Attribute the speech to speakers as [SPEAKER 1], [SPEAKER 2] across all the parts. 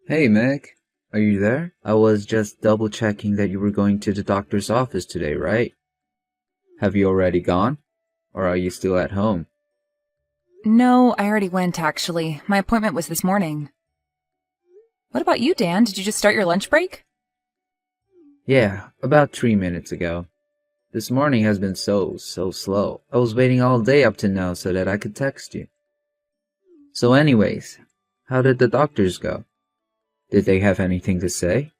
[SPEAKER 1] Hey Meg, are you there? I was just double checking that you were going to the doctor's office today, right? Have you already gone? Or are you still at home?
[SPEAKER 2] No, I already went, actually. My appointment was this morning. What about you, Dan? Did you just start your lunch break?
[SPEAKER 1] Yeah, about 3 minutes ago. This morning has been so slow. I was waiting all day up to now so that I could text you. So anyways, how did the doctors go? Did they have anything to say?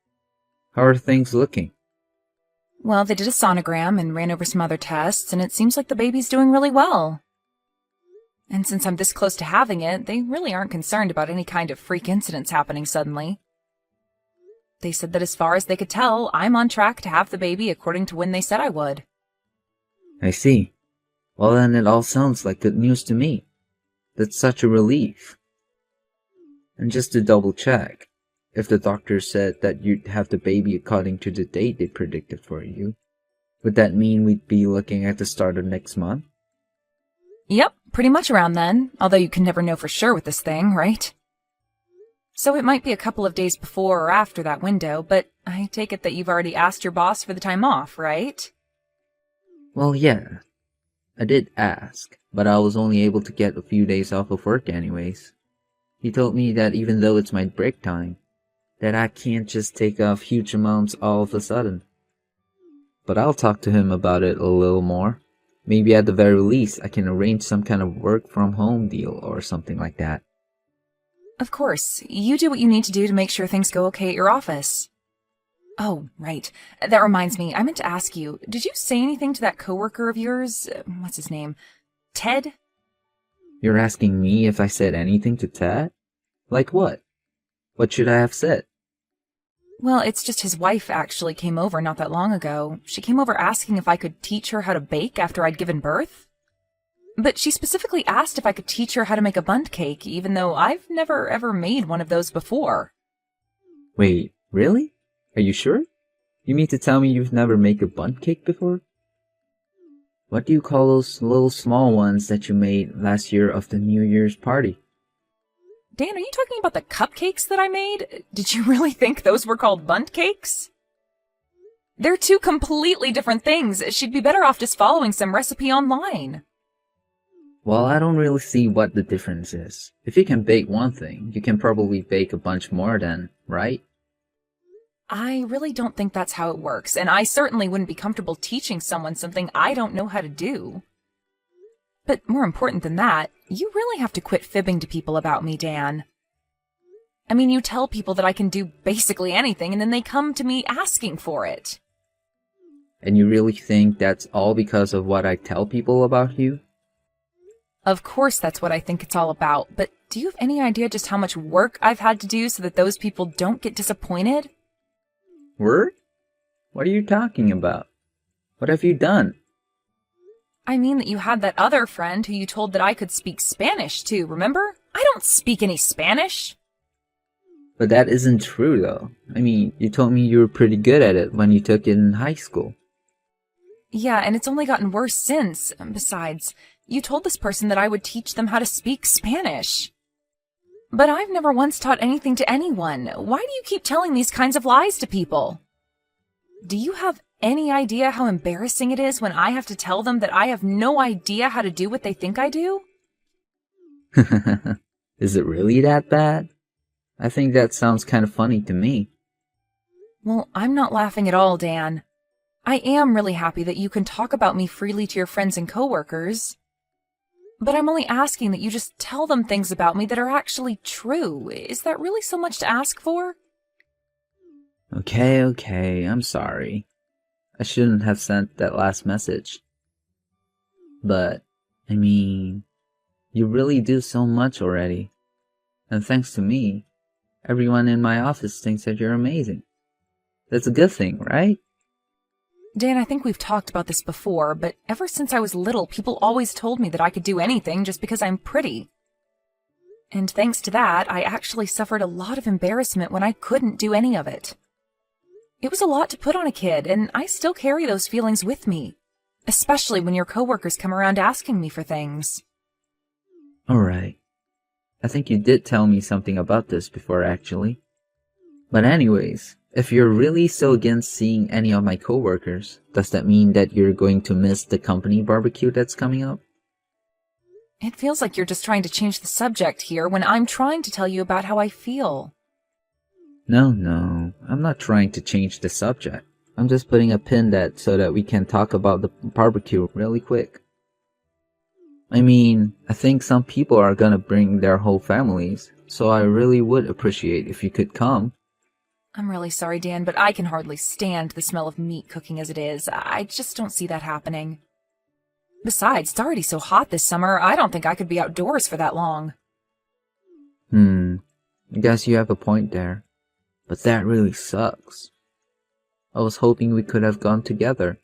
[SPEAKER 1] How are things looking?
[SPEAKER 2] Well, they did a sonogram and ran over some other tests, and it seems like the baby's doing really well. And since I'm this close to having it, they really aren't concerned about any kind of freak incidents happening suddenly. They said that as far as they could tell, I'm on track to have the baby according to when they said I would.
[SPEAKER 1] I see. Well then it all sounds like good news to me. That's such a relief. And just to double check, if the doctor said that you'd have the baby according to the date they predicted for you, would that mean we'd be looking at the start of next month?
[SPEAKER 2] Yep, pretty much around then, although you can never know for sure with this thing, right? So it might be a couple of days before or after that window, but I take it that you've already asked your boss for the time off, right?
[SPEAKER 1] Well, yeah, I did ask, but I was only able to get a few days off of work anyways. He told me that even though it's my break time, that I can't just take off huge amounts all of a sudden. But I'll talk to him about it a little more. Maybe at the very least I can arrange some kind of work from home deal or something like that.
[SPEAKER 2] Of course, you do what you need to do to make sure things go okay at your office. Oh, right. That reminds me, I meant to ask you, did you say anything to that coworker of yours? What's his name? Ted?
[SPEAKER 1] You're asking me if I said anything to Ted? Like what? What should I have said?
[SPEAKER 2] Well, it's just his wife actually came over not that long ago. She came over asking if I could teach her how to bake after I'd given birth. But she specifically asked if I could teach her how to make a bundt cake, even though I've never ever made one of those before.
[SPEAKER 1] Wait, really? Are you sure? You mean to tell me you've never made a bundt cake before? What do you call those little small ones that you made last year of the New Year's party?
[SPEAKER 2] Dan, are you talking about the cupcakes that I made? Did you really think those were called bundt cakes? They're two completely different things. She'd be better off just following some recipe online.
[SPEAKER 1] Well, I don't really see what the difference is. If you can bake one thing, you can probably bake a bunch more then, right?
[SPEAKER 2] I really don't think that's how it works, and I certainly wouldn't be comfortable teaching someone something I don't know how to do. But more important than that, you really have to quit fibbing to people about me, Dan. I mean, you tell people that I can do basically anything, and then they come to me asking for it.
[SPEAKER 1] And you really think that's all because of what I tell people about you?
[SPEAKER 2] Of course that's what I think it's all about, but do you have any idea just how much work I've had to do so that those people don't get disappointed?
[SPEAKER 1] Word? What are you talking about? What have you done?
[SPEAKER 2] I mean that you had that other friend who you told that I could speak Spanish to, remember? I don't speak any Spanish.
[SPEAKER 1] But that isn't true though. I mean, you told me you were pretty good at it when you took it in high school.
[SPEAKER 2] Yeah, and it's only gotten worse since. Besides, you told this person that I would teach them how to speak Spanish. But I've never once taught anything to anyone. Why do you keep telling these kinds of lies to people? Do you have any idea how embarrassing it is when I have to tell them that I have no idea how to do what they think I do?
[SPEAKER 1] Is it really that bad? I think that sounds kind of funny to me.
[SPEAKER 2] Well, I'm not laughing at all, Dan. I am really happy that you can talk about me freely to your friends and coworkers. But I'm only asking that you just tell them things about me that are actually true. Is that really so much to ask for?
[SPEAKER 1] Okay, I'm sorry. I shouldn't have sent that last message. But, I mean, you really do so much already. And thanks to me, everyone in my office thinks that you're amazing. That's a good thing, right?
[SPEAKER 2] Dan, I think we've talked about this before, but ever since I was little, people always told me that I could do anything just because I'm pretty. And thanks to that, I actually suffered a lot of embarrassment when I couldn't do any of it. It was a lot to put on a kid, and I still carry those feelings with me, especially when your coworkers come around asking me for things.
[SPEAKER 1] Alright. I think you did tell me something about this before, actually. But anyways, if you're really so against seeing any of my coworkers, does that mean that you're going to miss the company barbecue that's coming up?
[SPEAKER 2] It feels like you're just trying to change the subject here when I'm trying to tell you about how I feel.
[SPEAKER 1] No, I'm not trying to change the subject. I'm just putting a pin that so that we can talk about the barbecue really quick. I mean, I think some people are gonna bring their whole families, so I really would appreciate if you could come.
[SPEAKER 2] I'm really sorry, Dan, but I can hardly stand the smell of meat cooking as it is. I just don't see that happening. Besides, it's already so hot this summer, I don't think I could be outdoors for that long.
[SPEAKER 1] I guess you have a point there. But that really sucks. I was hoping we could have gone together.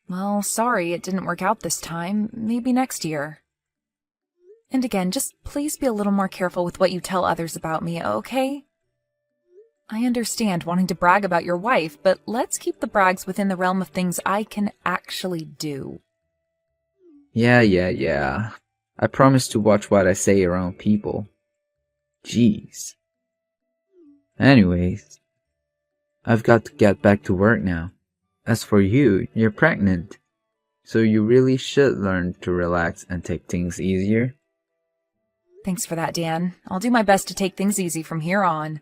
[SPEAKER 2] Well, sorry it didn't work out this time. Maybe next year. And again, just please be a little more careful with what you tell others about me, okay? I understand wanting to brag about your wife, but let's keep the brags within the realm of things I can actually do.
[SPEAKER 1] Yeah. I promise to watch what I say around people. Jeez. Anyways, I've got to get back to work now. As for you, you're pregnant. So you really should learn to relax and take things easier.
[SPEAKER 2] Thanks for that, Dan. I'll do my best to take things easy from here on.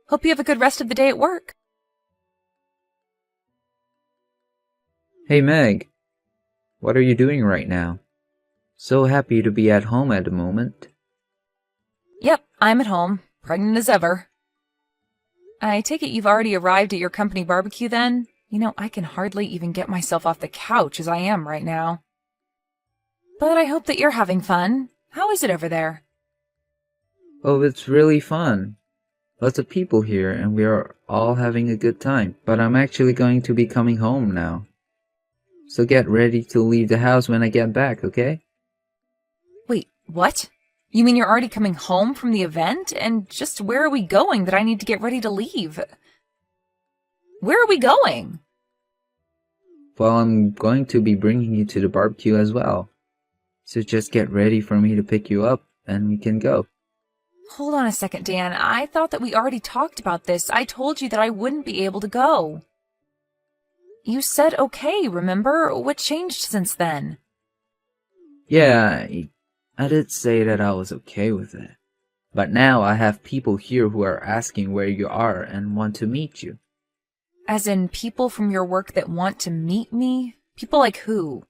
[SPEAKER 2] Hope you have a good rest of the day at work.
[SPEAKER 1] Hey Meg, what are you doing right now? So happy to be at home at the moment.
[SPEAKER 2] Yep, I'm at home, pregnant as ever. I take it you've already arrived at your company barbecue then? You know, I can hardly even get myself off the couch as I am right now. But I hope that you're having fun. How is it over there?
[SPEAKER 1] Oh, it's really fun. Lots of people here and we are all having a good time. But I'm actually going to be coming home now. So get ready to leave the house when I get back, okay?
[SPEAKER 2] Wait, what? You mean you're already coming home from the event? And just where are we going that I need to get ready to leave? Where are we going?
[SPEAKER 1] Well, I'm going to be bringing you to the barbecue as well. So just get ready for me to pick you up and we can go.
[SPEAKER 2] Hold on a second, Dan. I thought that we already talked about this. I told you that I wouldn't be able to go. You said okay, remember? What changed since then?
[SPEAKER 1] Yeah, I did say that I was okay with it. But now I have people here who are asking where you are and want to meet you.
[SPEAKER 2] As in people from your work that want to meet me? People like who?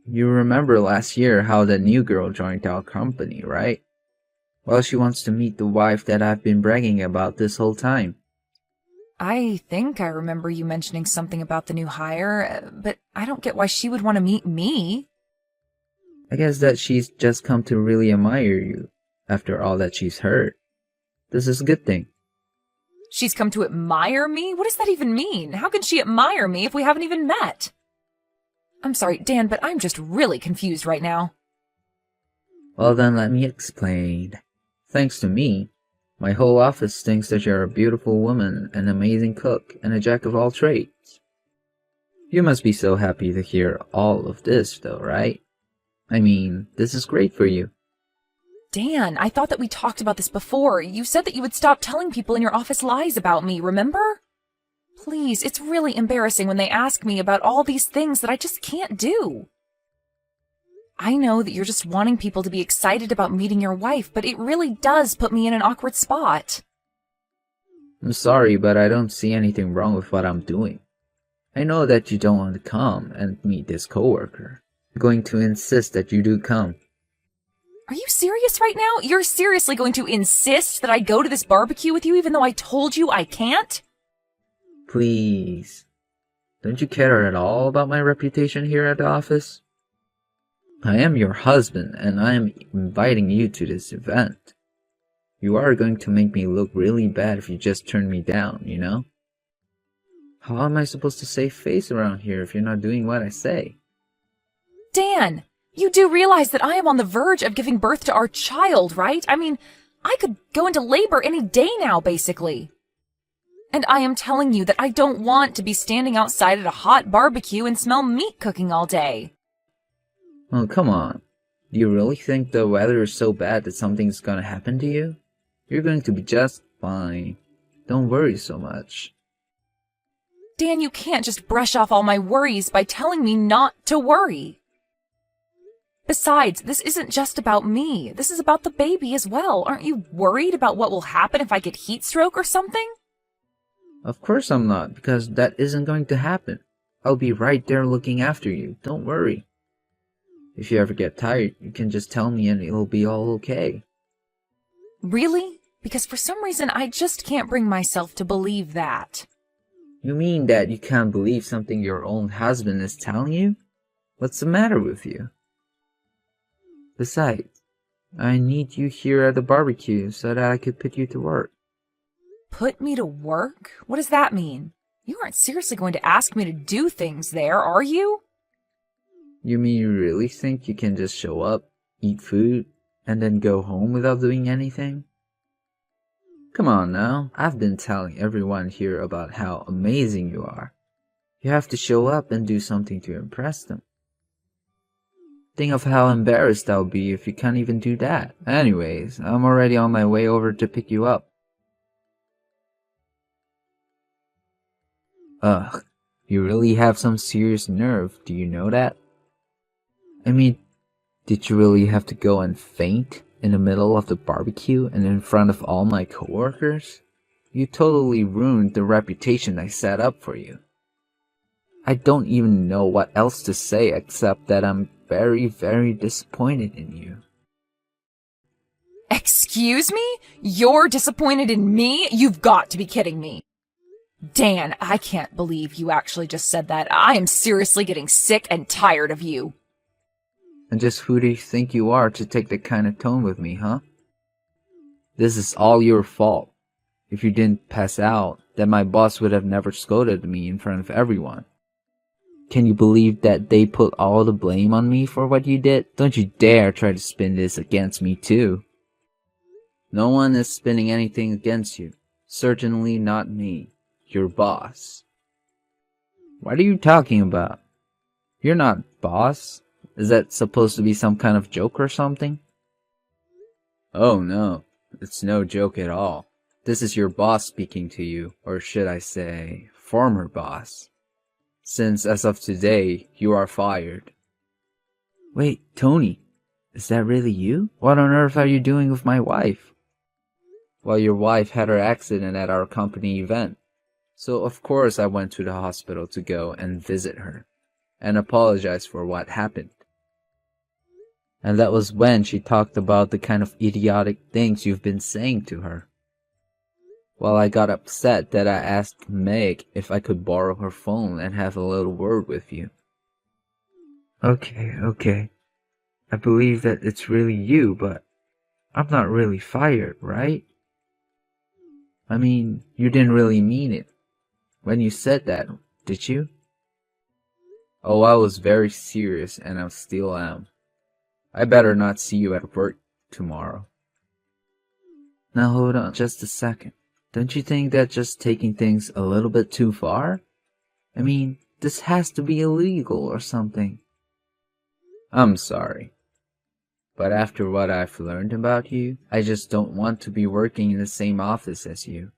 [SPEAKER 1] You remember last year how the new girl joined our company, right? Well, she wants to meet the wife that I've been bragging about this whole time.
[SPEAKER 2] I think I remember you mentioning something about the new hire, but I don't get why she would want to meet me.
[SPEAKER 1] I guess that she's just come to really admire you, after all that she's heard. This is a good thing.
[SPEAKER 2] She's come to admire me? What does that even mean? How can she admire me if we haven't even met? I'm sorry, Dan, but I'm just really confused right now.
[SPEAKER 1] Well then let me explain. Thanks to me, my whole office thinks that you're a beautiful woman, an amazing cook, and a jack of all trades. You must be so happy to hear all of this though, right? I mean, this is great for you.
[SPEAKER 2] Dan, I thought that we talked about this before. You said that you would stop telling people in your office lies about me, remember? Please, it's really embarrassing when they ask me about all these things that I just can't do. I know that you're just wanting people to be excited about meeting your wife, but it really does put me in an awkward spot.
[SPEAKER 1] I'm sorry, but I don't see anything wrong with what I'm doing. I know that you don't want to come and meet this coworker. I'm going to insist that you do come.
[SPEAKER 2] Are you serious right now? You're seriously going to insist that I go to this barbecue with you even though I told you I can't?
[SPEAKER 1] Please. Don't you care at all about my reputation here at the office? I am your husband and I am inviting you to this event. You are going to make me look really bad if you just turn me down, you know? How am I supposed to save face around here if you're not doing what I say?
[SPEAKER 2] Dan, you do realize that I am on the verge of giving birth to our child, right? I mean, I could go into labor any day now, basically. And I am telling you that I don't want to be standing outside at a hot barbecue and smell meat cooking all day.
[SPEAKER 1] Oh, come on. Do you really think the weather is so bad that something's gonna happen to you? You're going to be just fine. Don't worry so much.
[SPEAKER 2] Dan, you can't just brush off all my worries by telling me not to worry. Besides, this isn't just about me. This is about the baby as well. Aren't you worried about what will happen if I get heat stroke or something?
[SPEAKER 1] Of course I'm not, because that isn't going to happen. I'll be right there looking after you. Don't worry. If you ever get tired, you can just tell me and it'll be all okay.
[SPEAKER 2] Really? Because for some reason I just can't bring myself to believe that.
[SPEAKER 1] You mean that you can't believe something your own husband is telling you? What's the matter with you? Besides, I need you here at the barbecue so that I could put you to work.
[SPEAKER 2] Put me to work? What does that mean? You aren't seriously going to ask me to do things there, are you?
[SPEAKER 1] You mean you really think you can just show up, eat food, and then go home without doing anything? Come on now, I've been telling everyone here about how amazing you are. You have to show up and do something to impress them. Think of how embarrassed I'll be if you can't even do that. Anyways, I'm already on my way over to pick you up. Ugh, you really have some serious nerve, do you know that? I mean, did you really have to go and faint in the middle of the barbecue and in front of all my coworkers? You totally ruined the reputation I set up for you. I don't even know what else to say except that I'm very, very disappointed in you.
[SPEAKER 2] Excuse me? You're disappointed in me? You've got to be kidding me. Dan, I can't believe you actually just said that. I am seriously getting sick and tired of you.
[SPEAKER 1] And just who do you think you are to take that kind of tone with me, huh? This is all your fault. If you didn't pass out, then my boss would have never scolded me in front of everyone. Can you believe that they put all the blame on me for what you did? Don't you dare try to spin this against me too. No one is spinning anything against you. Certainly not me, your boss. What are you talking about? You're not boss. Is that supposed to be some kind of joke or something? Oh no, it's no joke at all. This is your boss speaking to you, or should I say, former boss. Since as of today, you are fired. Wait, Tony, is that really you? What on earth are you doing with my wife? Well, your wife had her accident at our company event. So of course I went to the hospital to go and visit her, and apologize for what happened. And that was when she talked about the kind of idiotic things you've been saying to her. Well, I got upset that I asked Meg if I could borrow her phone and have a little word with you. Okay. I believe that it's really you, but I'm not really fired, right? I mean, you didn't really mean it when you said that, did you? Oh, I was very serious and I still am. I better not see you at work tomorrow. Now hold on just a second. Don't you think that's just taking things a little bit too far? I mean, this has to be illegal or something. I'm sorry. But after what I've learned about you, I just don't want to be working in the same office as you.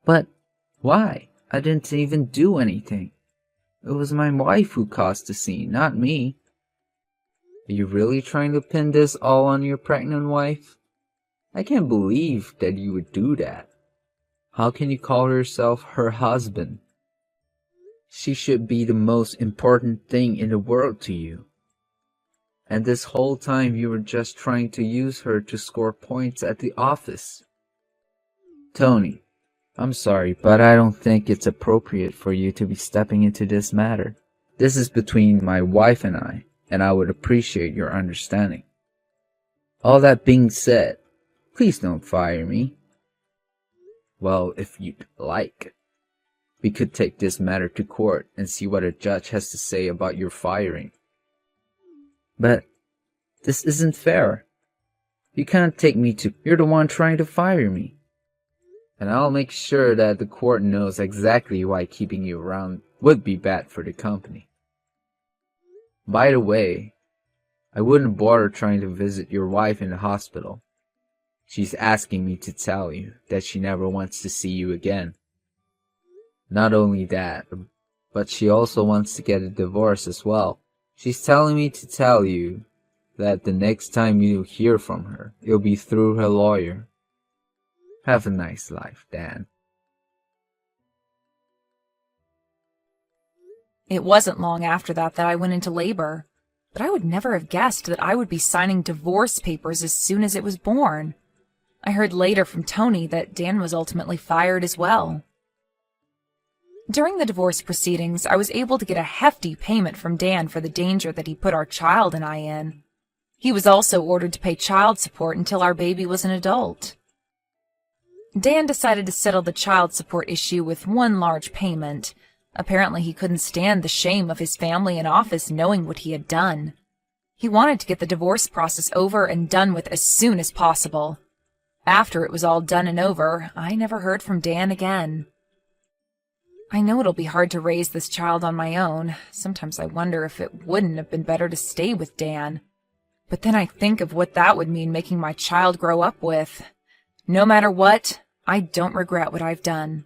[SPEAKER 1] But why? I didn't even do anything. It was my wife who caused the scene, not me. Are you really trying to pin this all on your pregnant wife? I can't believe that you would do that. How can you call yourself her husband? She should be the most important thing in the world to you. And this whole time you were just trying to use her to score points at the office. Tony, I'm sorry, but I don't think it's appropriate for you to be stepping into this matter. This is between my wife and I would appreciate your understanding. All that being said, please don't fire me. Well, if you'd like, we could take this matter to court and see what a judge has to say about your firing. But this isn't fair. You can't take me to... You're the one trying to fire me. And I'll make sure that the court knows exactly why keeping you around would be bad for the company. By the way, I wouldn't bother trying to visit your wife in the hospital. She's asking me to tell you that she never wants to see you again. Not only that, but she also wants to get a divorce as well. She's telling me to tell you that the next time you hear from her, it'll be through her lawyer. Have a nice life, Dan.
[SPEAKER 2] It wasn't long after that I went into labor, but I would never have guessed that I would be signing divorce papers as soon as it was born. I heard later from Tony that Dan was ultimately fired as well. During the divorce proceedings, I was able to get a hefty payment from Dan for the danger that he put our child and I in. He was also ordered to pay child support until our baby was an adult. Dan decided to settle the child support issue with one large payment. Apparently he couldn't stand the shame of his family and office knowing what he had done. He wanted to get the divorce process over and done with as soon as possible. After it was all done and over, I never heard from Dan again. I know it'll be hard to raise this child on my own. Sometimes I wonder if it wouldn't have been better to stay with Dan. But then I think of what that would mean making my child grow up with. No matter what, I don't regret what I've done.